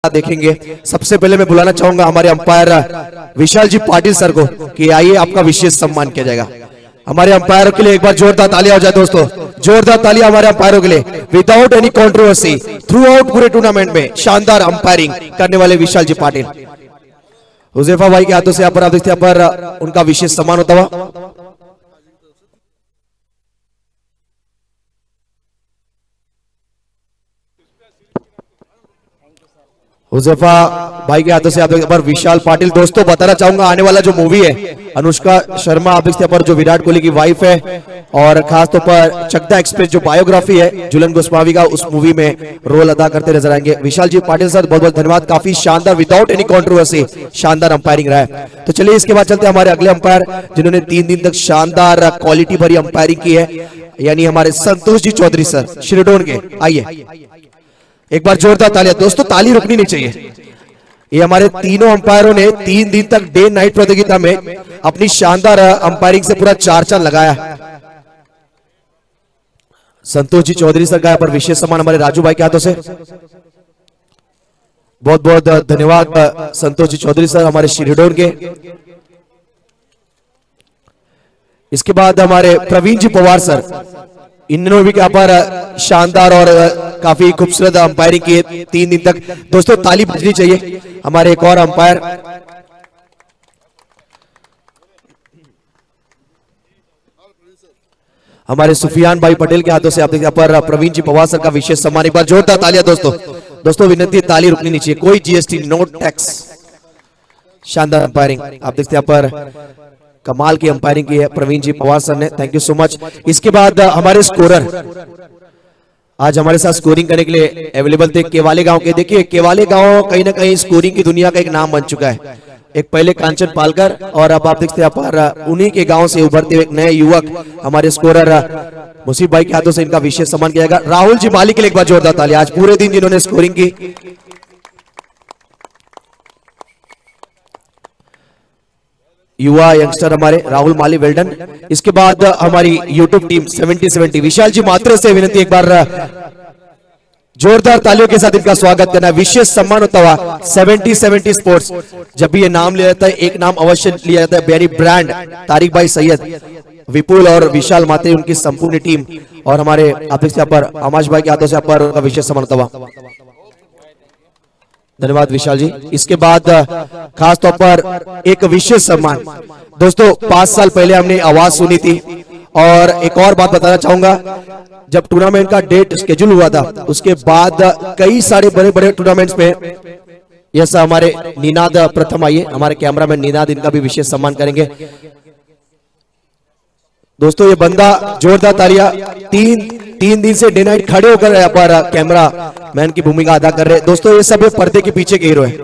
देखेंगे। सबसे पहले मैं बुलाना चाहूंगा हमारे अंपायर विशाल जी पाटिल सर को कि आइए आपका विशेष सम्मान किया जाएगा। हमारे अंपायरों के लिए एक बार जोरदार तालियां हो जाए दोस्तों, जोरदार तालियां हमारे अंपायरों के लिए। Without any controversy through out पूरे टूर्नामेंट में शानदार अंपायरिंग करने वाले विशाल जी पाटिल। हुजैफा भाई के हाथों से यहाँ पर आप देखते हैं पर उनका विशेष सम्मान होता हुआ। हुजैफा भाई के हाथों से आप पर विशाल पाटिल। दोस्तों बताना चाहूंगा आने वाला जो मूवी है अनुष्का शर्मा आप देखते हैं पर जो विराट कोहली की वाइफ है और खासतौर पर चकदा एक्सप्रेस जो बायोग्राफी है झूलन गोस्वामी का, उस मूवी में रोल अदा करते नजर आएंगे। विशाल जी पाटिल सर बहुत बहुत धन्यवाद, काफी शानदार विदाउट एनी कंट्रोवर्सी शानदार अंपायरिंग रहा है। तो चलिए इसके बाद चलते हैं हमारे अगले अंपायर जिन्होंने 3 दिन तक शानदार क्वालिटी भरी अंपायरिंग की है, यानी हमारे संतोष जी चौधरी सर शिरडोन के। आइए एक बार जोरदार तालियां दोस्तों, ताली रुकनी नहीं चाहिए। ये हमारे तीनों अंपायरों ने 3 दिन तक डे नाइट प्रतियोगिता में अपनी शानदार अंपायरिंग से पूरा 4 चांद लगाया। संतोष जी चौधरी सर का पर विशेष सम्मान हमारे राजू भाई के हाथों से। बहुत बहुत धन्यवाद संतोष जी चौधरी सर हमारे शिरडोन के। इसके बाद हमारे प्रवीण जी पवार सर, इन्होंने भी यहाँ पर शानदार और काफी खूबसूरत अंपायरिंग की 3 दिन तक। दोस्तों ताली बजनी चाहिए। हमारे एक और अंपायर हमारे सुफियान भाई पटेल के हाथों से आप देखिए पर प्रवीण जी पवार सर का विशेष सम्मान। एक बार जोरदार तालियां दोस्तों। दोस्तों विनती ताली रुकनी नहीं चाहिए, कोई जीएसटी नो टैक्स। शानदार अंपायरिंग आप देखते हैं पर कमाल की अंपायरिंग की है प्रवीण जी पवार सर ने, थैंक यू सो मच। इसके बाद हमारे स्कोरर आज हमारे साथ स्कोरिंग करने के लिए अवेलेबल थे केवाले गांव के। देखिए केवाले गांव कहीं ना कहीं स्कोरिंग की दुनिया का एक नाम बन चुका है। एक पहले कांचन पालकर और अब आप देखते हैं पर उन्हीं के गांव से उभरते हुए एक नए युवक हमारे स्कोरर मुसीब भाई के हाथों से इनका विशेष सम्मान किया जाएगा। राहुल जी माली के लिए एक बार जोरदार तालियां, आज पूरे दिन जिन्होंने स्कोरिंग की। युवा यंगस्टर हमारे राहुल माली, वेल्डन। इसके बाद हमारी यूट्यूब टीम 70-70 विशाल जी मात्रे से विनती एक बार जोरदार तालियों के साथ इनका स्वागत करना। विशेष सम्मान होता हुआ 70-70 स्पोर्ट्स। जब भी ये नाम लिया जाता है एक नाम अवश्य लिया जाता है, बेरी ब्रांड तारिक भाई सैयद, विपुल और विशाल मात्रे उनकी संपूर्ण टीम और हमारे आप यहाँ पर अमाश भाई के हाथों से पर उनका विशेष सम्मान होता हुआ। धन्यवाद विशाल जी। इसके बाद खास तौर पर एक विशेष सम्मान दोस्तों, 5 साल पहले हमने आवाज सुनी थी और एक और बात बताना चाहूंगा, जब टूर्नामेंट का डेट शेड्यूल हुआ था उसके बाद कई सारे बड़े बड़े टूर्नामेंट्स में यस हमारे निनाद प्रथम आइए, हमारे कैमरामैन निनाद, इनका भी विशेष सम्मान करेंगे। दोस्तों ये बंदा जोरदार तालियां, तीन दिन से डे नाइट खड़े होकर यहाँ पर कैमरा मैन की भूमिका अदा कर रहे हैं। दोस्तों ये सब पर्दे के पीछे के हीरो है।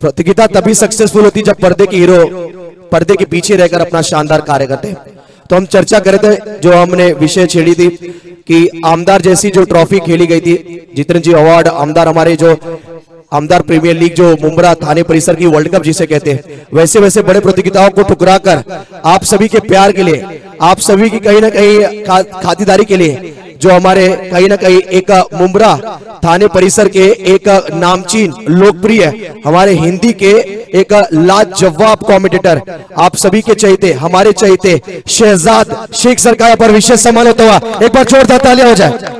प्रतियोगिता तभी सक्सेसफुल होती जब पर्दे के हीरो पर्दे के पीछे रहकर अपना शानदार कार्य करते हैं। तो हम चर्चा कर रहे थे, जो हमने विषय छेड़ी थी कि आमदार जैसी जो ट्रॉफी खेली गई थी, जितेंद्र जी अवार्ड आमदार, हमारे जो आमदार प्रीमियर लीग जो मुंब्रा थाने परिसर की वर्ल्ड कप जिसे कहते हैं, वैसे वैसे बड़े प्रतियोगिताओं को ठुकरा कर आप सभी के प्यार के लिए, आप सभी की कहीं ना कहीं खातिरदारी के लिए जो हमारे कहीं ना कहीं एक मुंब्रा थाने परिसर के एक नामचीन लोकप्रिय हमारे हिंदी के एक लाजवाब कमेंटेटर, आप सभी के चहेते, हमारे चहेते शहजाद शेख सर का पर विशेष सम्मान होता हुआ एक बार जोरदार तालियां हो जाए।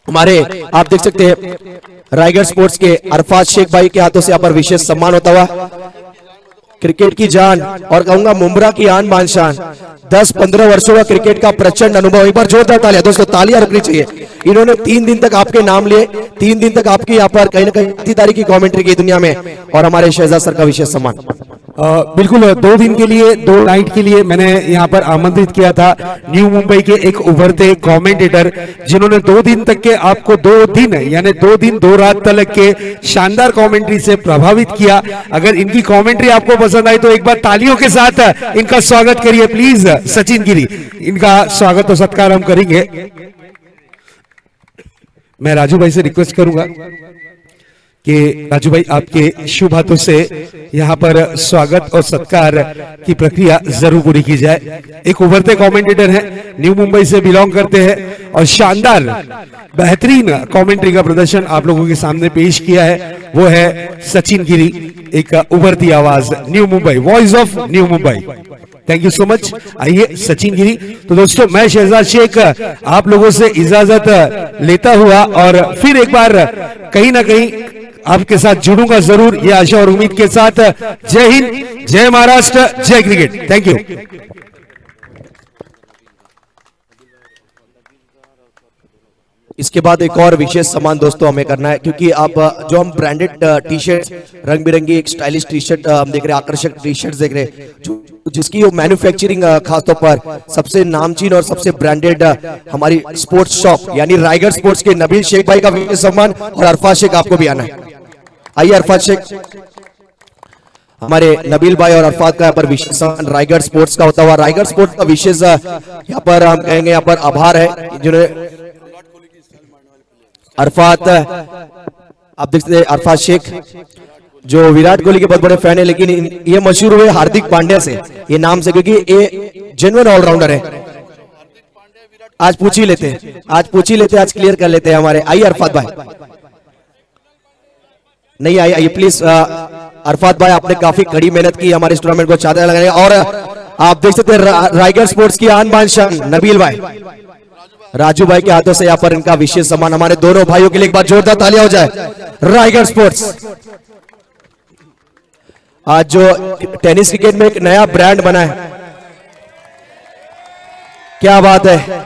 हमारे आप देख सकते हैं रायगढ़ स्पोर्ट्स के अरफात शेख भाई के हाथों से यहाँ पर विशेष सम्मान होता हुआ। क्रिकेट की जान और कहूंगा मुंब्रा की आन बान शान, 10-15 वर्षों का क्रिकेट का प्रचंड अनुभव। एक बार जोरदार तालियां दोस्तों, तालियां रुकनी चाहिए। इन्होंने 3 दिन तक आपके नाम लिए, 3 दिन तक आपकी यहाँ पर कहीं ना कहीं खरीदारी की कमेंट्री की दुनिया में, और हमारे शहजाद सर का विशेष सम्मान। बिल्कुल 2 दिन के लिए 2 नाइट के लिए मैंने यहाँ पर आमंत्रित किया था न्यू मुंबई के एक उभरते कमेंटेटर, जिन्होंने 2 दिन तक के आपको 2 दिन यानी 2 दिन 2 रात तक के शानदार कमेंट्री से प्रभावित किया। अगर इनकी कमेंट्री आपको पसंद आई तो एक बार तालियों के साथ इनका स्वागत करिए प्लीज। सचिन गिरी, इनका स्वागत और सत्कार हम करेंगे। मैं राजू भाई से रिक्वेस्ट करूंगा कि राजू भाई आपके शुभ हाथों से यहाँ पर स्वागत और सत्कार की प्रक्रिया जरूर पूरी की जाए। एक उभरते कमेंटेटर हैं, न्यू मुंबई से बिलोंग करते हैं और शानदार बेहतरीन कमेंट्री का प्रदर्शन आप लोगों के सामने पेश किया है, वो है सचिन गिरी, एक उभरती आवाज new Mumbai, voice of new Mumbai. Thank you so much. आइए सचिन गिरी। तो दोस्तों मैं शहजाद शेख आप लोगों से इजाजत लेता हुआ और फिर एक बार कहीं ना कहीं आपके साथ जुड़ूंगा जरूर, ये आशा और उम्मीद के साथ। जय हिंद, जय महाराष्ट्र, जय क्रिकेट। Thank you. इसके बाद एक और विशेष सम्मान दोस्तों हमें करना है, क्योंकि आप जो हम ब्रांडेड टी शर्ट, रंग बिरंगी एक स्टाइलिश टी शर्ट हम देख रहे हैं, आकर्षक टी शर्ट देख रहे हैं, जिसकी मैन्युफैक्चरिंग खासतौर पर सबसे नामचीन और सबसे ब्रांडेड हमारी स्पोर्ट्स शॉप यानी रायगढ़ स्पोर्ट्स के नबील शेख भाई का विशेष सम्मान। और अरफात शेख आपको भी आना है। आइए अरफात शेख, हमारे नबील भाई और अरफात का यहाँ पर विशेष सम्मान रायगढ़ स्पोर्ट्स का होता हुआ। रायगढ़ स्पोर्ट्स का विशेष यहाँ पर हम कहेंगे यहाँ पर आभार है, जिन्होंने अरफात, आप देखते हैं अरफात शेख जो विराट कोहली के बहुत बड़े फैन है, लेकिन ये मशहूर हुए हार्दिक पांड्या से, ये नाम से, क्योंकि ये जेन्युइन ऑलराउंडर है। आज पूछ ही लेते हैं, आज क्लियर कर लेते हैं हमारे। आइए अरफात भाई, नहीं आइए प्लीज। अरफात भाई आपने काफी कड़ी मेहनत की हमारे इस टूर्नामेंट को चादर लगाने, और आप देख सकते हैं रायगढ़ स्पोर्ट्स की आन बान शान नबील भाई, राजू भाई के हाथों से यहाँ पर इनका विशेष सम्मान। हमारे दोनों भाइयों के लिए एक बार जोरदार तालियां हो जाए। रायगढ़ स्पोर्ट्स आज जो टेनिस क्रिकेट में एक नया ब्रांड बना है, क्या बात है।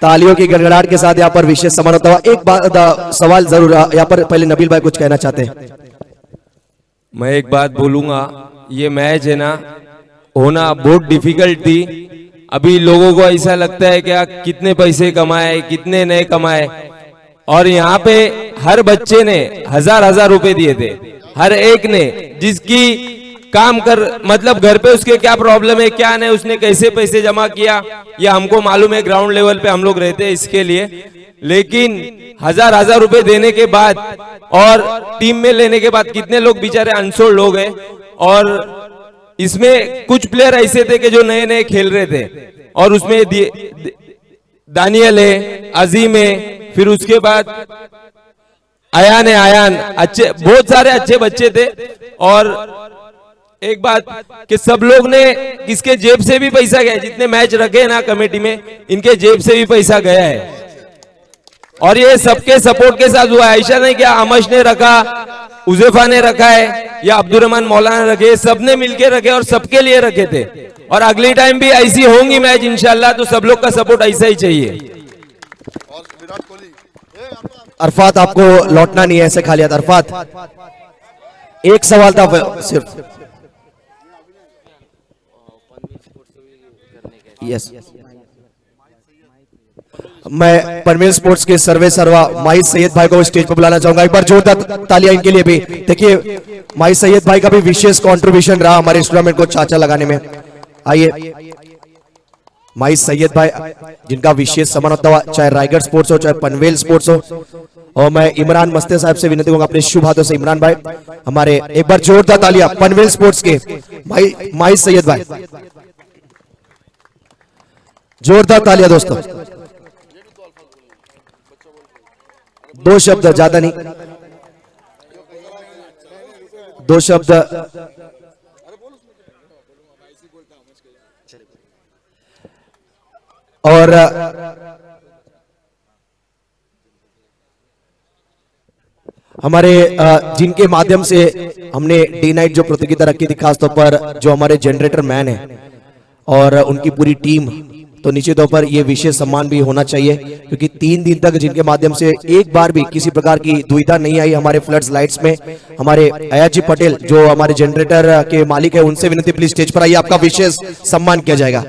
तालियों की गड़गड़ाहट के साथ यहाँ पर विशेष सम्मान होता हुआ। एक बात सवाल जरूर यहाँ पर, पहले नबील भाई कुछ कहना चाहते हैं। मैं एक बात बोलूंगा, ये मैच है ना होना बहुत डिफिकल्ट थी। अभी लोगों को ऐसा लगता है क्या कितने पैसे कमाए कितने नहीं कमाए, और यहाँ पे हर बच्चे ने हजार रुपए दिए थे, हर एक ने, जिसकी काम कर मतलब घर पे उसके क्या प्रॉब्लम है क्या नहीं, उसने कैसे पैसे जमा किया ये हमको मालूम है। ग्राउंड लेवल पे हम लोग रहते हैं इसके लिए, लेकिन हजार रुपए देने के बाद और टीम में लेने के बाद कितने लोग बेचारे अनसोल्ड हो गए। और इसमें कुछ प्लेयर ऐसे थे कि जो नए नए खेल रहे थे, और उसमें दानियल है, अजीम है, फिर उसके बाद आयान है, आयान, अच्छे बहुत सारे अच्छे बच्चे थे। और एक बात कि सब लोग ने किसके जेब से भी पैसा गया, जितने मैच रखे ना कमेटी में, इनके जेब से भी पैसा गया है, और ये सबके सपोर्ट के साथ हुआ है। ऐसा नहीं कि आमश ने रखा, उजेफा ने रखा है या अब्दुर्रहमान मौलाना रखे, सबने मिलके रखे और सबके लिए रखे थे। और अगली टाइम भी ऐसी होंगी मैच इंशाल्लाह, तो सब लोग का सपोर्ट ऐसा ही चाहिए। अरफात आपको लौटना नहीं है ऐसे खाली हाथ। अरफात एक सवाल था सिर्फ, यस, मैं पनवेल स्पोर्ट्स के सर्वे सर्वा माही सैयद भाई को स्टेज पर बुलाना चाहूंगा। एक बार जोरदार तालियां इनके लिए भी। देखिए माही सैयद भाई का भी विशेष कंट्रीब्यूशन रहा हमारे इस टूर्नामेंट को चाचा लगाने में। आइए माही सैयद भाई, जिनका विशेष सम्मान होता हुआ, चाहे रायगढ़ स्पोर्ट्स हो चाहे पनवेल स्पोर्ट्स हो। और मैं इमरान मस्ते साहब से विनती करूंगा अपने शुभ हाथों से, इमरान भाई हमारे, एक बार जोरदार तालियां पनवेल स्पोर्ट्स के माही सैयद भाई, जोरदार तालियां दोस्तों। दो शब्द, ज्यादा नहीं, दो शब्द। और हमारे जिनके माध्यम से हमने डे नाइट जो प्रतियोगिता रखी थी, खासतौर पर जो हमारे जनरेटर मैन है और उनकी पूरी टीम, तो निश्चित तौर पर ये विशेष सम्मान भी होना चाहिए, क्योंकि 3 दिन तक जिनके माध्यम से एक बार भी किसी प्रकार की दुविधा नहीं आई हमारे फ्लड्स लाइट्स में। हमारे अयाज जी पटेल जो हमारे जनरेटर के मालिक है, उनसे विनती प्लीज स्टेज पर आइए, आपका विशेष सम्मान किया जाएगा।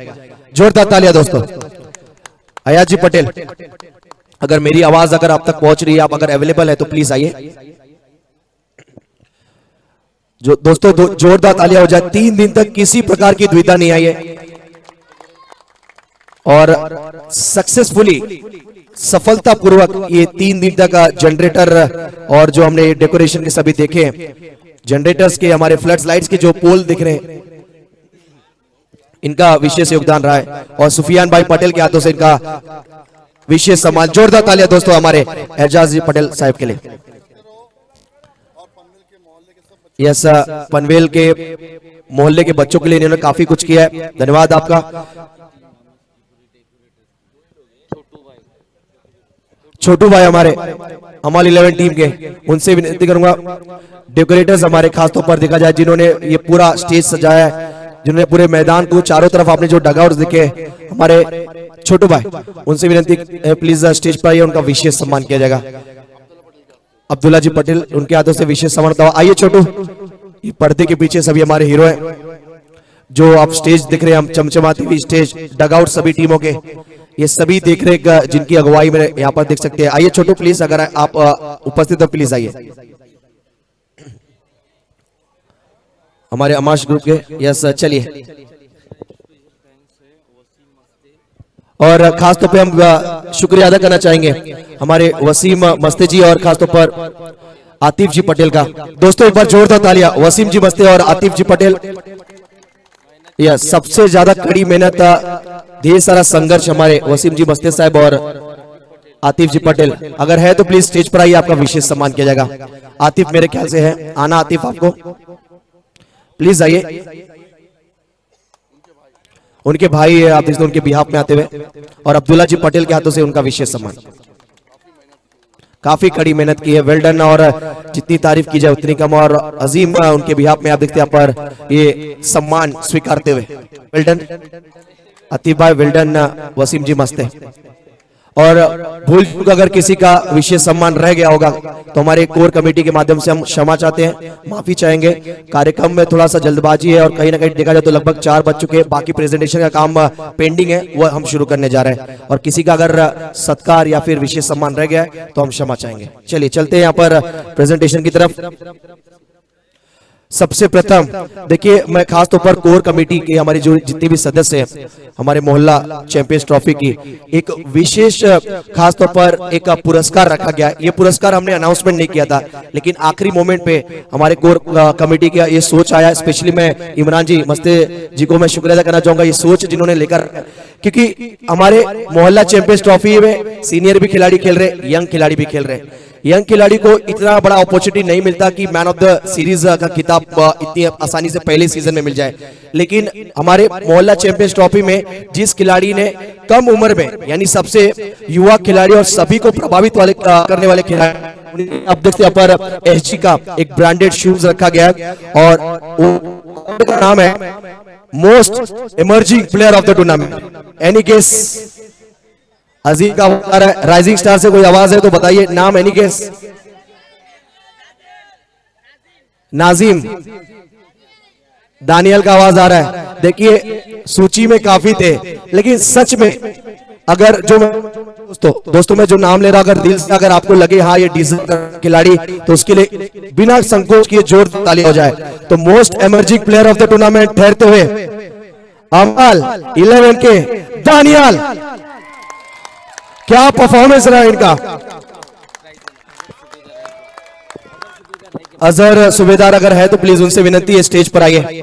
जोरदार तालियां दोस्तों। अयाज जी पटेल, अगर मेरी आवाज अगर आप तक पहुंच रही है, आप अगर अवेलेबल है तो प्लीज आइए। जो दोस्तों जोरदार तालियां हो जाए। 3 दिन तक किसी प्रकार की दुविधा नहीं आई है और सक्सेसफुली सफलतापूर्वक ये 3 दिन तक जनरेटर और जो हमने डेकोरेशन के सभी देखे, जनरेटर्स के, हमारे फ्लड लाइट्स के जो पोल दिख रहे हैं, इनका विशेष योगदान रहा है। और सुफियान भाई पटेल के हाथों से इनका विशेष सम्मान। जोरदार तालियां दोस्तों हमारे एजाज जी पटेल साहब के लिए। यस, पनवेल के मोहल्ले के बच्चों के लिए इन्होंने काफी कुछ किया है, धन्यवाद आपका। छोटू भाई हमारे अमल 11 टीम के, उनसे विनती करूंगा डेकोरेटर्स हमारे खासतौर पर देखा जाए जिन्होंने ये पूरा स्टेज सजाया है, जिन्होंने पूरे मैदान को चारों तरफ आपने जो डगआउट्स दिखे, हमारे छोटू भाई, उनसे विनती प्लीज स्टेज पर आइए, उनका विशेष सम्मान किया जाएगा। अब्दुल्ला जी पटेल, उनके हाथों से विशेष सम्मान। आइए छोटू, ये पर्दे के पीछे सभी हमारे हीरो हैं, जो आप स्टेज दिख रहे हैं, हम चमचमाती हुई स्टेज, डगआउट सभी टीमों के, ये सभी देख रहे जिनकी अगुवाई में यहाँ पर देख सकते हैं। आइए छोटू प्लीज, अगर आप उपस्थित हो प्लीज आइए। हमारे अमाश ग्रुप के, यस चलिए। और खासतौर पे हम शुक्रिया अदा करना चाहेंगे हमारे वसीम मस्ते जी और खासतौर पर आतिफ जी पटेल का। दोस्तों एक बार जोरदार तालियां वसीम जी मस्ते और आतिफ जी पटेल। यह सबसे ज्यादा कड़ी मेहनत, ढेर सारा संघर्ष हमारे वसीम जी मस्ते साहब और आतिफ जी पटेल। अगर है तो प्लीज स्टेज पर आइए, आपका विशेष सम्मान किया जाएगा। आतिफ मेरे ख्याल से है, आना आतिफ आपको, प्लीज आइए। उनके भाई आप देखते उनके बिहाफ में आते हुए, और अब्दुल्ला जी पटेल के हाथों से उनका विशेष सम्मान। काफी कड़ी मेहनत की है, वेल डन, और जितनी तारीफ की जाए उतनी कम। और अजीम उनके बिहाफ में आप देखते हैं पर ये सम्मान स्वीकारते हुए, वेल डन अतीब भाई, वेल डन वसीम जी मस्ते। और भूल चूक अगर किसी का विशेष सम्मान रह गया होगा तो हमारे कोर कमेटी के माध्यम से हम क्षमा चाहते हैं, माफी चाहेंगे। कार्यक्रम में थोड़ा सा जल्दबाजी है और कहीं ना कहीं देखा जाए तो लगभग 4 बज चुके हैं, बाकी प्रेजेंटेशन का काम पेंडिंग है, वो हम शुरू करने जा रहे हैं। और किसी का अगर सत्कार या फिर विशेष सम्मान रह गया है तो हम क्षमा चाहेंगे। चलिए चलते हैं यहाँ पर प्रेजेंटेशन की तरफ। सबसे प्रथम देखिए, मैं खास तौर पर कोर कमेटी के हमारे जो जितने भी सदस्य हैं, हमारे मोहल्ला चैंपियंस ट्रॉफी की एक विशेष खास तौर पर एक पुरस्कार रखा गया। ये पुरस्कार हमने अनाउंसमेंट नहीं किया था, लेकिन आखिरी मोमेंट पे हमारे कोर कमेटी का ये सोच आया। स्पेशली मैं इमरान जी मस्ते जी को मैं शुक्रिया अदा करना चाहूंगा, ये सोच जिन्होंने लेकर, क्योंकि हमारे मोहल्ला चैंपियंस ट्रॉफी में सीनियर भी खिलाड़ी खेल रहे, यंग खिलाड़ी भी खेल रहे। यंग खिलाड़ी को इतना बड़ा अपॉर्चुनिटी नहीं मिलता कि मैन ऑफ द सीरीज का खिताब इतनी आसानी से पहले सीजन में मिल जाए, लेकिन हमारे मोहल्ला चैंपियंस ट्रॉफी में जिस खिलाड़ी ने कम उम्र में, यानी सबसे युवा खिलाड़ी और सभी को प्रभावित करने वाले खिलाड़ी, अब देखते हैं पर एसजी का एक ब्रांडेड शूज रखा गया है और का नाम है most emerging player of the tournament. Any guess? Azeem का आवाज आ रहा है, राइजिंग स्टार से कोई आवाज है तो बताइए नाम। Any guess? नाजिम, दानियल का आवाज आ रहा है। देखिए सूची में काफी थे, लेकिन सच में अगर जो दोस्तों मैं जो नाम ले रहा, अगर दिल से अगर आपको लगे हाँ ये डिजर्व खिलाड़ी, तो उसके लिए बिना संकोच किए जोर ताली हो जाए। तो most emerging player of the tournament ठहरते हुए अमल 11 के दानियल, क्या परफॉर्मेंस रहा इनका। अजहर सूबेदार अगर है तो प्लीज उनसे विनती है स्टेज पर आइए।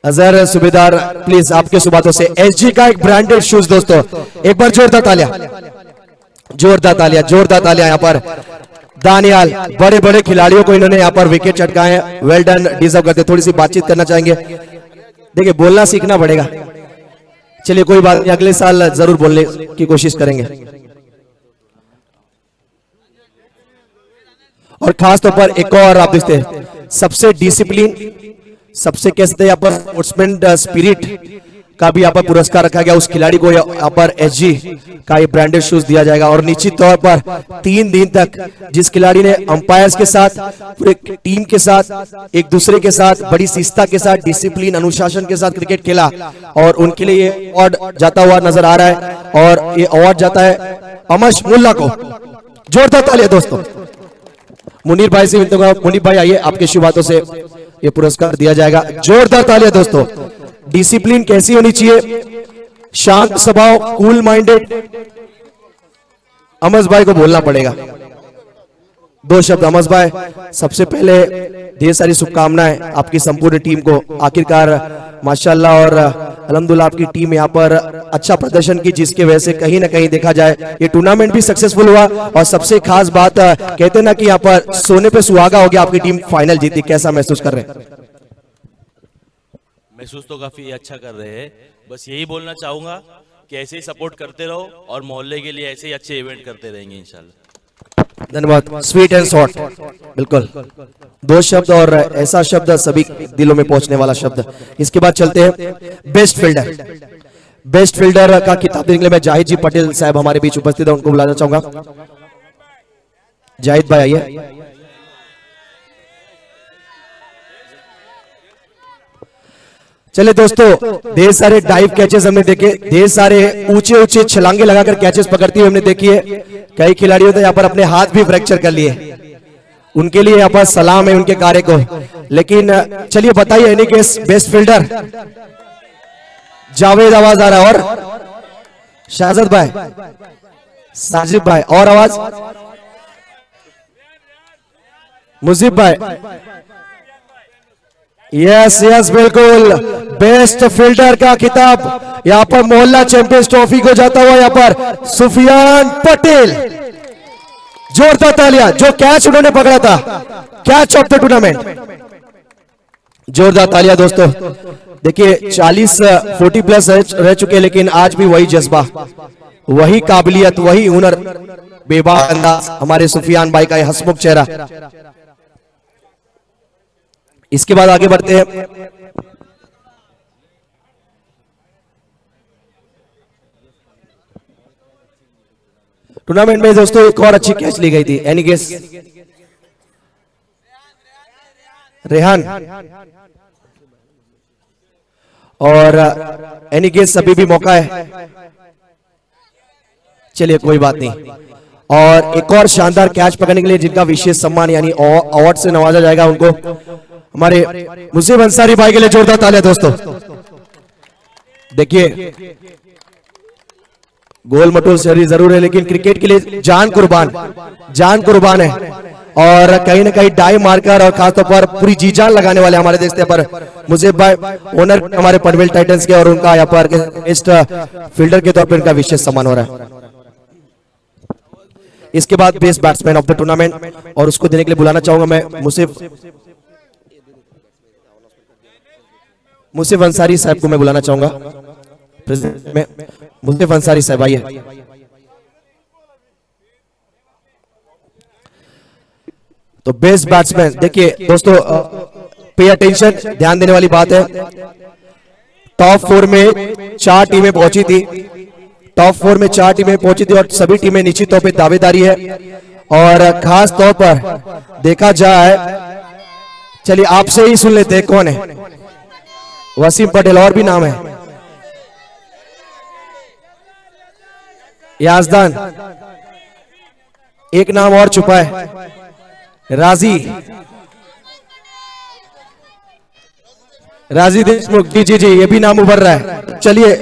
अजहर सूबेदार प्लीज आपके सुबातों से एसजी का एक ब्रांडेड शूज। दोस्तों एक बार जोरदार तालियां, जोरदार तालियां, जोरदार तालियां यहाँ पर। दानियाल, बड़े बड़े खिलाड़ियों को इन्होंने यहाँ पर विकेट चटकाए हैं, वेल डन, डिजर्व करते। थोड़ी सी बातचीत करना चाहेंगे, देखिए बोलना सीखना पड़ेगा। चलिए कोई बात नहीं, अगले साल जरूर बोलने की कोशिश करेंगे। और खास तौर पर एक और आप देखते हैं, सबसे डिसिप्लिन, सबसे कहते हैं यहाँ पर स्पोर्ट्समैन स्पिरिट का भी यहाँ पर पुरस्कार रखा गया। उस खिलाड़ी को यहाँ पर एसजी का ये ब्रांडेड शूज दिया जाएगा। और निश्चित तौर पर 3 दिन तक जिस खिलाड़ी ने अंपायर्स के साथ, पूरे टीम के साथ, एक दूसरे के साथ बड़ी शिस्ता के साथ, डिसिप्लिन अनुशासन के साथ क्रिकेट खेला, और उनके लिए ये अवार्ड जाता हुआ नजर आ रहा है। और ये अवार्ड जाता है अमश मुल्ला को। जोरदार तालियां दोस्तों। मुनीर भाई से विनती करूंगा, मुनीर भाई आइए, आपके शुभ हाथों से ये पुरस्कार दिया जाएगा। जोरदार तालियां दोस्तों। डिसिप्लिन कैसी होनी चाहिए, शांत स्वभाव, कूल माइंडेड, अमस भाई को बोलना पड़ेगा। 2 शब्द अमस भाई। सबसे पहले ढेर सारी शुभकामनाएं आपकी संपूर्ण टीम को। आखिरकार माशाल्लाह और अल्हम्दुलिल्लाह आपकी टीम यहाँ पर अच्छा प्रदर्शन की, जिसके वजह से कहीं ना कहीं देखा जाए ये टूर्नामेंट भी सक्सेसफुल हुआ। और सबसे खास बात कहते हैं ना कि यहाँ पर सोने पे सुहागा हो गया, आपकी टीम फाइनल जीती। कैसा महसूस कर रहे हैं? महसूस तो काफी अच्छा कर रहे हैं। बस यही बोलना चाहूंगा कि ऐसे ही सपोर्ट करते रहो और मोहल्ले के लिए ऐसे ही अच्छे इवेंट करते रहेंगे इंशाल्लाह। धन्यवाद। स्वीट एंड शॉर्ट, बिल्कुल 2 शब्द और ऐसा शब्द सभी दिलों में पहुंचने वाला शब्द। इसके बाद चलते हैं बेस्ट फील्डर। बेस्ट फील्डर का खिताब देने के लिए मैं जाहिद जी पटेल साहब हमारे बीच उपस्थित है, उनको बुलाना चाहूंगा। जाहिद भाई आइए। चले दोस्तों, ढेर सारे डाइव कैचेस हमने देखे, ढेर सारे ऊंचे ऊंचे छलांगे लगाकर कैचेस पकड़ती हुई हमने देखी है। कई खिलाड़ियों ने यहाँ पर अपने हाथ भी फ्रैक्चर कर लिए, उनके लिए यहाँ पर सलाम है उनके कार्य को। लेकिन चलिए बताइए, यानी कि बेस्ट फील्डर जावेद आवाज आ रहा है, और शाहजद भाई, साजिद भाई, और आवाज मुजीब भाई। यस यस बिल्कुल, बेस्ट फील्डर का खिताब यहाँ पर मोहल्ला चैंपियंस ट्रॉफी को जाता हुआ यहाँ पर सुफियान पटेल। जोरदार तालियां, जो कैच उन्होंने पकड़ा था, कैच ऑफ द टूर्नामेंट। जोरदार तालियां दोस्तों। देखिए 40 प्लस रह चुके, लेकिन आज भी वही जज्बा, वही काबिलियत, वही हुनर, बेबाक अंदाज हमारे सुफियान भाई का हंसमुख चेहरा। इसके बाद आगे बढ़ते हैं। टूर्नामेंट में दोस्तों एक और अच्छी कैच ली गई थी, एनी गेस? रेहान और एनी गेस, अभी भी मौका है। चलिए कोई बात नहीं। और एक और शानदार कैच पकड़ने के लिए जिनका विशेष सम्मान यानी अवार्ड से नवाजा जाएगा, उनको हमारे मुसीब अंसारी भाई के लिए जोरदार तालियां दोस्तों। देखिए गोल मटोल शरीर जरूर है, लेकिन क्रिकेट के लिए जान कुर्बान है। और कहीं ना कहीं डाई मारकर और खासतौर पर पूरी जी जान लगाने वाले हमारे देश पर मुजीब भाई, ओनर हमारे पनवेल टाइटंस के, और उनका यहाँ पर बेस्ट फील्डर के तौर पर इनका विशेष सम्मान हो रहा है। इसके बाद best batsman of the tournament, और उसको देने के लिए बुलाना चाहूंगा मैं मुसीब अंसारी साहब को मैं बुलाना चाहूंगा प्रेसिडेंट में। मुसीब अंसारी साहब आइए। तो बेस्ट बैट्समैन, देखिए दोस्तों पे अटेंशन, ध्यान देने वाली बात है। टॉप 4 में 4 टीमें पहुंची थी, टॉप 4 में 4 टीमें पहुंची थी, और सभी टीमें निश्चित तौर पे दावेदारी है। और खास तौर पर देखा जाए, चलिए आपसे ही सुन लेते हैं, कौन है? वसीम पटेल, और भी नाम है? याजदान, एक नाम और छुपा है, राजी देशमुख। जी जी जी, ये भी नाम उभर रहा है। चलिए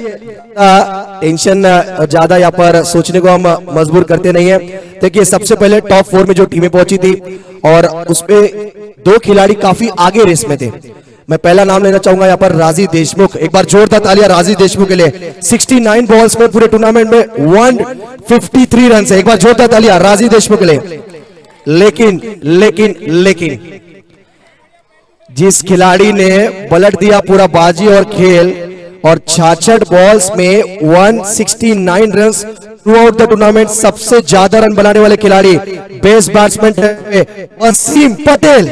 टेंशन ज्यादा यहाँ पर सोचने को हम मजबूर करते नहीं है। देखिए सबसे पहले टॉप 4 में जो टीमें पहुंची थी, और उसमें 2 खिलाड़ी काफी आगे रेस में थे। मैं पहला नाम लेना चाहूंगा यहाँ पर राजी देशमुख। एक बार जोरदार तालियां राजी देशमुख के लिए। 69 बॉल्स में पूरे टूर्नामेंट में 153 रन है। एक बार जोरदार तालियां राजी देशमुख के लिए। लेकिन जिस खिलाड़ी ने पलट दिया पूरा बाजी और खेल, और 66 बॉल्स में 169 run throughout the tournament, सबसे ज्यादा रन बनाने वाले खिलाड़ी best batsman Wasim Patel.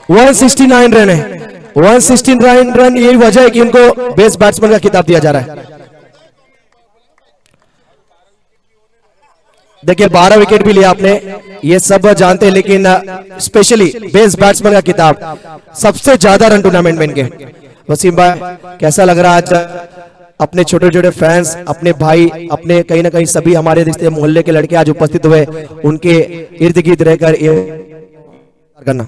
169 run है, 169 रन। यही वजह है कि उनको बेस्ट बैट्समैन का खिताब दिया जा रहा है। देखिए 12 विकेट भी लिया आपने, ये सब जानते हैं, लेकिन स्पेशली बेस्ट बैट्समैन का खिताब, सबसे ज्यादा रन टूर्नामेंट में इनके। वसीम भाई कैसा लग रहा है आज? अपने छोटे छोटे फैंस, अपने भाई, अपने कहीं ना कहीं सभी हमारे रिश्ते मोहल्ले के लड़के आज उपस्थित हुए, उनके इर्द गिर्द रहकर ये करना।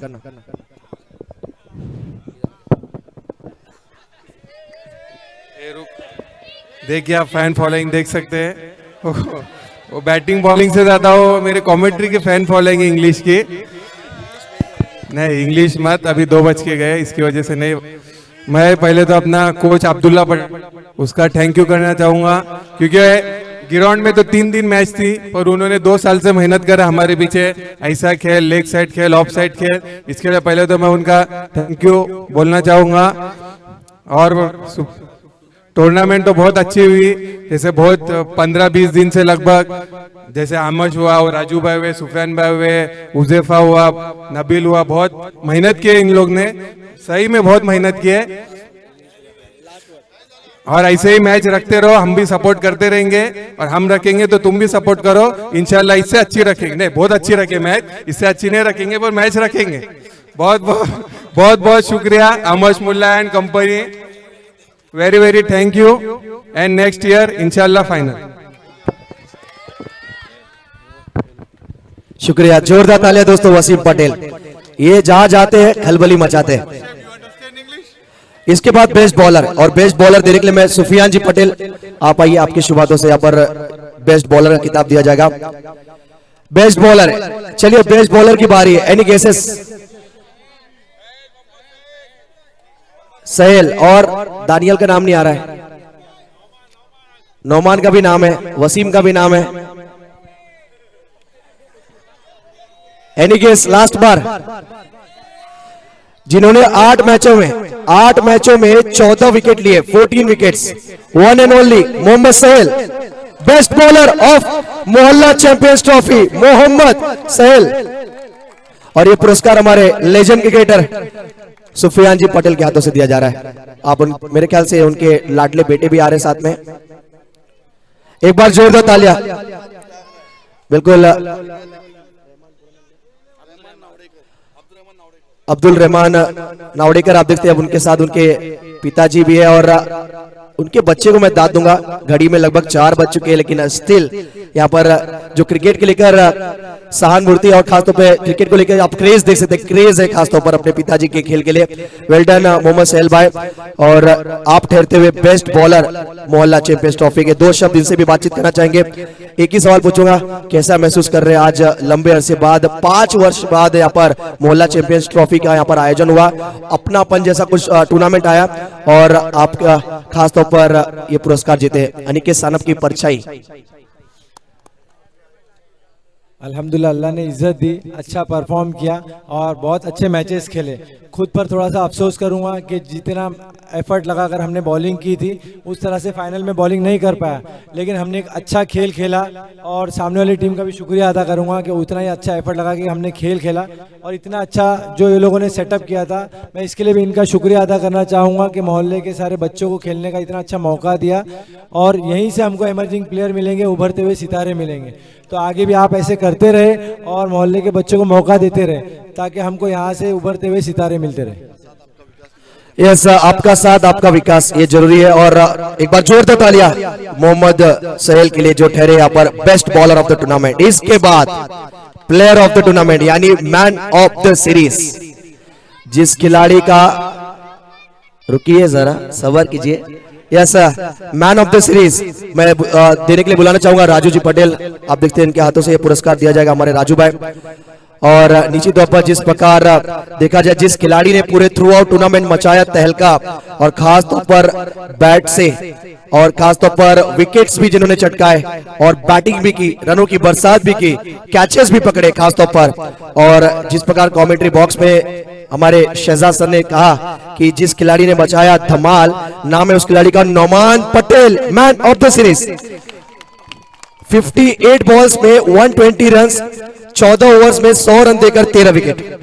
देखिए आप फैन फॉलोइंग देख सकते हैं। वो बैटिंग बॉलिंग से ज्यादा वो मेरे कमेंट्री के फैन फॉलोइंग इंग्लिश की। नहीं इंग्लिश मत, अभी 2 बज के गए, इसकी वजह से नहीं। मैं पहले तो अपना कोच अब्दुल्ला उसका थैंक यू करना चाहूँगा, क्योंकि ग्राउंड में तो 3 दिन मैच थी, पर उन्होंने 2 साल से मेहनत करा हमारे पीछे, ऐसा खेल, लेग साइड खेल, ऑफ साइड खेल। इसके लिए पहले तो मैं उनका थैंक यू बोलना चाहूँगा। और टूर्नामेंट तो बहुत अच्छी हुई, जैसे बहुत 15-20 दिन से लगभग, जैसे आमश हुआ और राजू भाई हुए, सुफियान भाई हुए, उजेफा हुआ, नबील हुआ, बहुत मेहनत की है इन लोग ने, सही में बहुत मेहनत की है। और ऐसे ही मैच रखते रहो, हम भी सपोर्ट करते रहेंगे, और हम रखेंगे तो तुम भी सपोर्ट करो। इंशाल्लाह इससे अच्छी रखेंगे, नहीं बहुत अच्छी रखे मैच, इससे अच्छी नहीं रखेंगे पर मैच रखेंगे। बहुत बहुत शुक्रिया Amash Mulla and company, very very thank you, and next year इंशाल्लाह फाइनल। शुक्रिया, जोरदार तालियां दोस्तों। वसीम पटेल ये जहां जाते हैं खलबली मचाते हैं। इसके बाद बेस्ट बॉलर, और बेस्ट बॉलर देने के लिए मैं सुफियान जी पटेल आप आइए, आपके शुभ हाथों से यहाँ पर बेस्ट बॉलर का खिताब दिया जाएगा। बेस्ट बॉलर, चलिए बेस्ट बॉलर की बारी है। Any guesses? सहेल और दानियल का नाम नहीं आ रहा है, नौमान का भी नाम है, वसीम का भी नाम है। Any guess? लास्ट बार जिन्होंने 8 मैचों में 14 विकेट लिए, 14 wickets, one and only Mohammad Sahel, best bowler of Mohalla champions trophy Mohammad Sahel. और ये पुरस्कार हमारे लेजेंड क्रिकेटर सुफियान जी पटेल के हाथों से दिया जा रहा है। आप मेरे ख्याल से उनके लाडले बेटे भी आ रहे हैं साथ में, एक बार जोरदार तालियां। बिल्कुल, अब्दुल रहमान नावड़ेकर आप देखते हैं, अब उनके साथ उनके पिताजी भी है, और उनके बच्चे को मैं दाद दूंगा। घड़ी में लगभग 4 बज चुके हैं, लेकिन स्टिल यहाँ पर जो क्रिकेट के लेकर सहानुभूति और खासतौर पे क्रिकेट को लेकर आप क्रेज देख सकते हैं, क्रेज है खासतौर पर अपने पिताजी के खेल के लिए। वेल डन मोहम्मद सहेल भाई। और आप ठहरते हुए बेस्ट बॉलर मोहल्ला चैंपियंस ट्रॉफी के 2 शब्द इनसे भी बातचीत करना चाहेंगे। एक ही सवाल पूछूंगा, कैसा महसूस कर रहे हैं आज लंबे अरसे बाद, 5 वर्ष बाद यहाँ पर मोहल्ला चैंपियंस ट्रॉफी का यहाँ पर आयोजन हुआ, अपनापन जैसा कुछ टूर्नामेंट आया, और आपका खासतौर पर ये पुरस्कार जीते अनिकेत सानप की परछाई? अल्हम्दुलिल्लाह, अल्लाह ने इज्जत दी, अच्छा परफॉर्म किया और बहुत अच्छे मैचेस खेले। खुद पर थोड़ा सा अफसोस करूंगा कि जितना एफर्ट लगाकर हमने बॉलिंग की थी उस तरह से फाइनल में बॉलिंग नहीं कर पाया, लेकिन हमने एक अच्छा खेल खेला, और सामने वाली टीम का भी शुक्रिया अदा करूंगा कि उतना ही अच्छा एफर्ट लगा के हमने खेल खेला, और इतना अच्छा जो ये लोगों ने सेटअप किया था, मैं इसके लिए भी इनका शुक्रिया अदा करना चाहूँगा कि मोहल्ले के सारे बच्चों को खेलने का इतना अच्छा मौका दिया, और यहीं से हमको इमर्जिंग प्लेयर मिलेंगे, उभरते हुए सितारे मिलेंगे। तो आगे भी आप ऐसे करते रहे और मोहल्ले के बच्चों को मौका देते रहे, ताकि हमको यहाँ से उभरते हुए सितारे मिलते रहे। यस, आपका साथ आपका विकास ये जरूरी है। और एक बार जोरदार तालियां मोहम्मद सहेल के लिए जो ठहरे यहाँ पर best bowler of the tournament. इसके बाद प्लेयर ऑफ द टूर्नामेंट यानी मैन ऑफ द सीरीज, जिस खिलाड़ी का, रुकिए जरा सबर कीजिए, yes man of the series मैं देने के लिए बुलाना चाहूंगा राजू जी पटेल। आप देखते हैं इनके हाथों से ये पुरस्कार दिया जाएगा, हमारे राजू भाई। और नीचे तौर पर जिस प्रकार देखा जाए, जिस खिलाड़ी ने पूरे थ्रू आउट टूर्नामेंट मचाया तहलका, और खास तौर पर बैट से और खास तौर पर विकेट्स भी जिन्होंने चटकाए, और बैटिंग भी की, रनों की बरसात भी की, कैचेस भी पकड़े खास तौर पर। और जिस प्रकार कमेंट्री बॉक्स में हमारे शहजाद सर ने कहा कि जिस खिलाड़ी ने मचाया धमाल, नाम है उस खिलाड़ी का Nauman Patel, man of the series. 58 balls में 120 रन, 14 ओवर्स में 100 रन देकर 13 विकेट।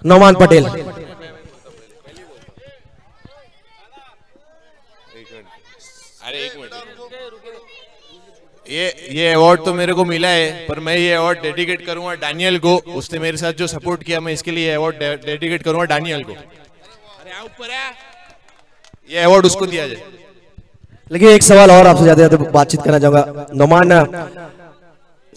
नौमान पटेल, अरे एक मिनट, ये अवार्ड तो मेरे को मिला है, पर मैं ये अवार्ड डेडिकेट करूंगा डैनियल को। उसने मेरे साथ जो सपोर्ट किया, मैं इसके लिए अवार्ड डेडिकेट करूंगा डैनियल को। ऊपर है, ये अवार्ड उसको दिया जाए। लेकिन एक सवाल और आपसे ज्यादा ज्यादा बातचीत करना चाहूंगा नोमान,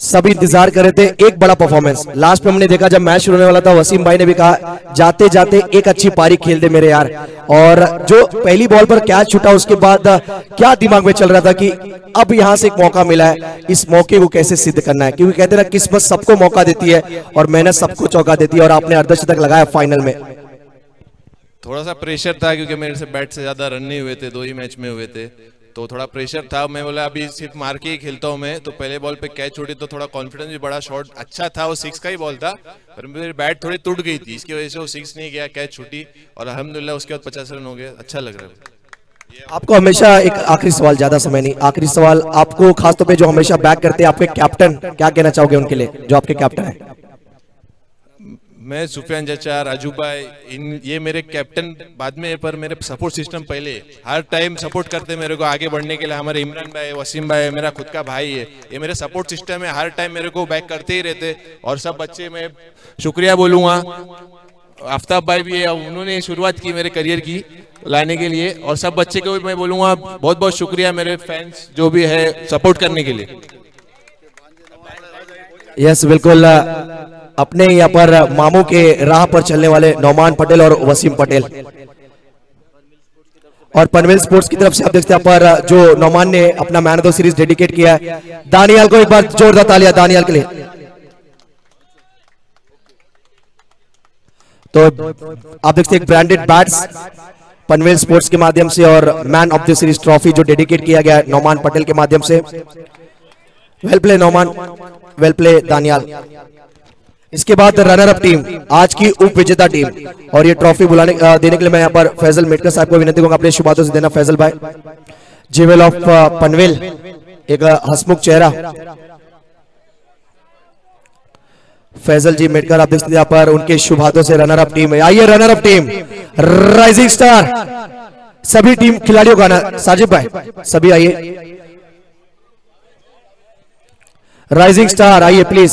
सभी इंतजार कर रहे थे एक बड़ा परफॉर्मेंस। लास्ट में हमने देखा जब मैच शुरू होने वाला था, वसीम भाई ने भी कहा जाते जाते एक अच्छी पारी खेल दे मेरे यार, और जो पहली बॉल पर कैच छूटा उसके बाद क्या दिमाग में चल रहा था कि अब यहां से एक मौका मिला है, इस मौके को कैसे सिद्ध करना है, क्योंकि कहते हैं ना किस्मत सबको मौका देती है और मेहनत सबको चौका देती है, और आपने अर्धशतक लगाया फाइनल में। थोड़ा सा प्रेशर था क्योंकि मेरे से बैट से ज्यादा रन नहीं हुए थे, 2 ही मैच में हुए थे, तो थोड़ा प्रेशर था। मैं बोला अभी सिर्फ मार के ही खेलता हूँ मैं, तो पहले बॉल पे कैच छोड़ी तो थोड़ा कॉन्फिडेंस भी बड़ा, शॉट अच्छा था, वो 6 का ही बॉल था, पर मेरी बैट थोड़ी टूट गई थी, इसकी वजह से वो 6 नहीं गया, कैच छूटी, और अल्हम्दुलिल्लाह उसके बाद 50 रन हो गए। अच्छा लग रहा है। आपको हमेशा एक आखिरी सवाल, ज्यादा समय नहीं, आखिरी सवाल आपको खासतौर पे जो हमेशा बैक करते हैं आपके कैप्टन, क्या कहना चाहोगे उनके लिए जो आपके कैप्टन है? मैं सुफियान चाचा, राजू भाई, ये मेरे कैप्टन बाद में, पर मेरे सपोर्ट सिस्टम पहले हर टाइम सपोर्ट करते मेरे को आगे बढ़ने के लिए। हमारे इमरान भाई, वसीम भाई, मेरा खुद का भाई है, ये मेरे सपोर्ट सिस्टम है, हर टाइम मेरे को बैक करते ही रहते। और सब बच्चे मैं शुक्रिया बोलूँगा, आफ्ताब भाई भी है, उन्होंने शुरुआत की मेरे करियर की लाने के लिए, और सब बच्चे को भी मैं बोलूँगा बहुत बहुत शुक्रिया, मेरे फैंस जो भी है सपोर्ट करने के लिए। यस बिल्कुल, अपने यहाँ पर मामू के राह पर चलने वाले नौमान पटेल और वसीम पटेल, और पनवेल स्पोर्ट्स की तरफ से आप देखते हैं पर जो नौमान ने अपना man of the series dedicate किया है, दानियाल को एक बार जोरदार तालियां दानियाल के लिए। तो आप देखते हैं ब्रांडेड बैट्स पनवेल स्पोर्ट्स के माध्यम से, और man of the series trophy जो डेडिकेट किया गया है नौमान पटेल के माध्यम से। Well play Nauman, well play Daniyal. इसके बाद रनर अप टीम, आज की उप विजेता टीम, और ये ट्रॉफी देने के लिए मैं यहाँ पर फैजल मेटकर साहब को विनती करूंगा अपने शुभ हाथों से देना। फैजल भाई, जेवेल ऑफ पनवेल, एक हंसमुख चेहरा, फैजल जी मेटकर आप देख सकते हैं यहाँ पर उनके शुभ हाथों से रनर अप टीम है। आइए runner up team, rising star, सभी टीम खिलाड़ियों का ना, साजिद भाई सभी आइए, राइजिंग स्टार आइए प्लीज,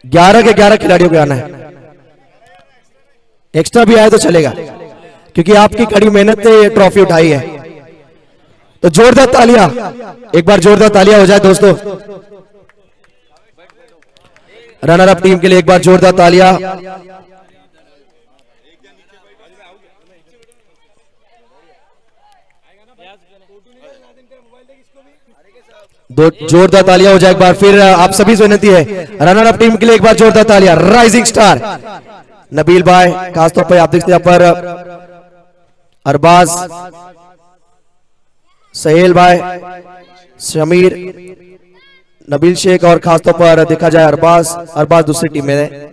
11 के 11 खिलाड़ियों को आना है, एक्स्ट्रा भी आए तो चलेगा क्योंकि आपकी कड़ी मेहनत से ये ट्रॉफी उठाई है। तो जोरदार तालियां, एक बार जोरदार तालियां हो जाए दोस्तों रनर अप टीम के लिए, एक बार जोरदार तालियां। दो जोरदार तालियां हो जाए एक बार फिर, आप सभी से विनती है रनर अप टीम के लिए एक बार जोरदार तालियां। राइजिंग स्टार नबील भाई, खासतौर पर आप देखते हैं पर अरबाज, सहेल भाई, शमीर, नबील शेख, और खासतौर पर देखा जाए अरबाज दूसरी टीम में है,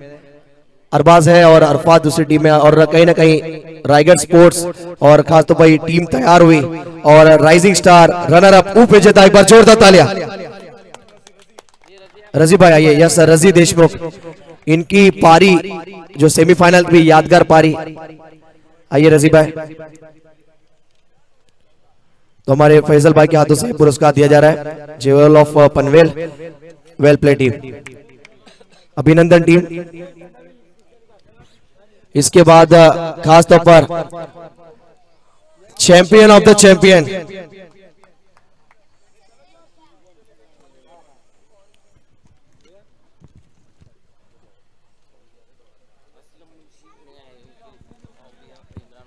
अरबाज है और अरफात दूसरी टीम में, और कहीं ना कहीं रायगढ़ स्पोर्ट्स और खासतौर पर टीम तैयार हुई, और राइजिंग स्टार रनर अप उप विजेता, एक बार जोरदार तालियां। रजी भाई आइए, यस रजी देशमुख, इनकी पारी जो सेमीफाइनल भी यादगार पारी, आइए रजी भाई। तो हमारे फैजल भाई के हाथों से पुरस्कार दिया जा रहा है, jewel of Panvel, well play team, अभिनंदन टीम। इसके बाद खास तौर पर champion of the champion,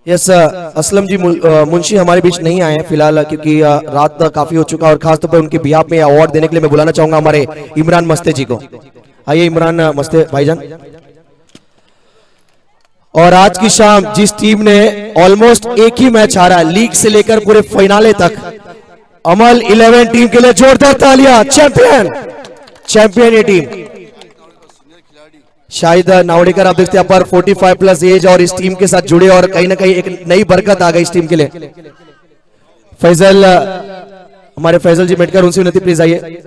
yes Aslam ji Munshi हमारे बीच नहीं आए हैं फिलहाल, क्योंकि रात काफी हो चुका, और खासतौर पर उनके बिहाफ में अवार्ड देने के लिए मैं बुलाना चाहूंगा हमारे इमरान मस्ते जी को। आइए इमरान मस्ते भाईजान। और आज की शाम जिस टीम ने ऑलमोस्ट एक ही मैच हारा लीग से लेकर पूरे फाइनले तक, अमल 11 टीम के लिए जोरदार तालियां। चैंपियन ये टीम, शाहिद नावड़ेकर आप देखते हैं पर 45 प्लस एज और इस टीम के साथ जुड़े, और कहीं ना कहीं एक नई बरकत आ गई इस टीम के लिए। फैजल, हमारे फैजल जी मेटकर, उनसे विनती प्लीज आइए।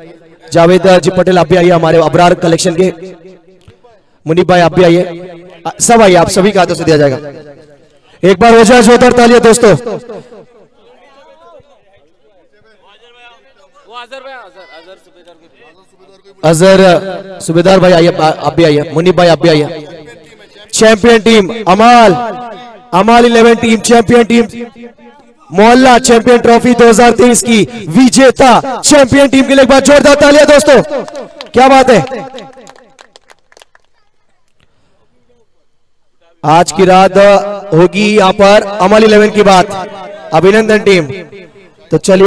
जावेद जी पटेल आप भी आइए, हमारे अबरार कलेक्शन के मुनीब भाई आप भी आइए, सब आइए, आप सभी का हाथों से दिया जाएगा। एक बार हो जाए जोरदार तालियां दोस्तों। अजहर सुबेदार भाई आइए, आप भी आइए, मुनीब भाई आप भी आइए। चैंपियन टीम अमाल अमाल 11 टीम चैंपियन टीम मोहल्ला चैंपियन ट्रॉफी 2023 की विजेता चैंपियन टीम के लिए एक बार जोरदार तालियां दोस्तों, क्या बात है। आज की रात होगी यहां पर अमाल 11 की बात। अभिनंदन टीम। तो चलिए